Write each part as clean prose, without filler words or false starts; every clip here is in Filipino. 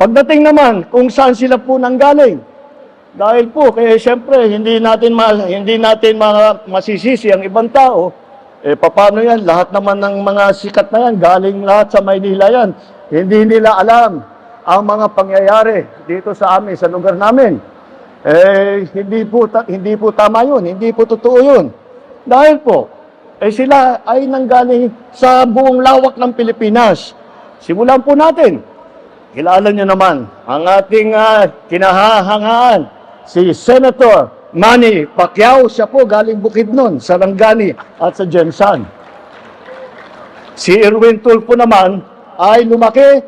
Pagdating naman kung saan sila po nanggaling, dahil po, kaya siyempre, hindi natin masisisi ang ibang tao. Paano yan? Lahat naman ng mga sikat na yan, galing lahat sa Maynila yan. Hindi nila alam ang mga pangyayari dito sa amin, sa lugar namin. Hindi po tama yun, hindi po totoo yun. Dahil po, sila ay nanggaling sa buong lawak ng Pilipinas. Simulan po natin. Kilala nyo naman ang ating kinahahangaan, si Senator Manny Pacquiao. Siya po galing Bukidnon, Sarangani at sa Jensan. Si Erwin Tulfo naman ay lumaki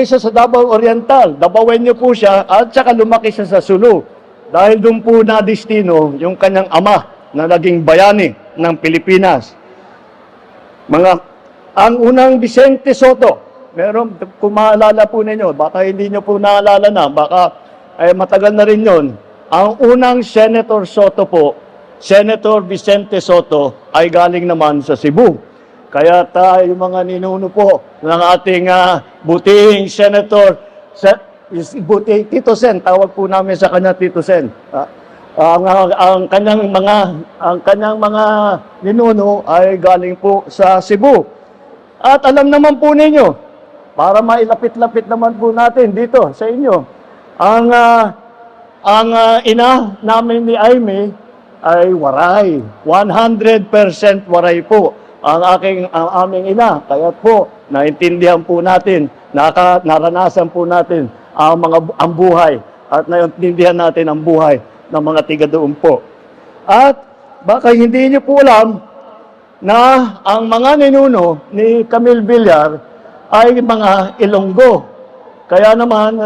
siya sa Davao Oriental. Dabawenyo po siya at saka lumaki siya sa Sulu. Dahil doon po na destino yung kanyang ama na naging bayani ng Pilipinas. Ang unang Vicente Soto, meron, kung maalala po ninyo, baka hindi nyo po naalala na, baka matagal na rin yun. Ang unang Senator Soto po, Senator Vicente Soto, ay galing naman sa Cebu. Kaya tayo mga ninuno po ng ating butihing Senator, Tito Sen, tawag po namin sa kanya Tito Sen. Ang kanyang mga ninuno ay galing po sa Cebu. At alam naman po ninyo, para mailapit-lapit naman po natin dito sa inyo, ang ina namin ni Aimee ay waray. 100% waray po ang aming ina. Kaya po, naintindihan po natin, naranasan po natin ang buhay at naintindihan natin ang buhay ng mga tiga doon po. At baka hindi niyo po alam na ang mga ninuno ni Camille Villar ay mga Ilonggo. Kaya naman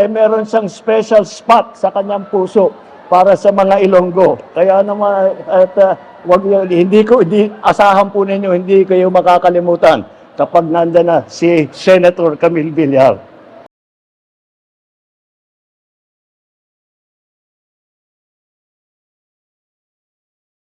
meron siyang special spot sa kanyang puso para sa mga Ilonggo. Kaya naman asahan po ninyo, hindi kayo makakalimutan kapag nandiyan na si Senator Camille Villar.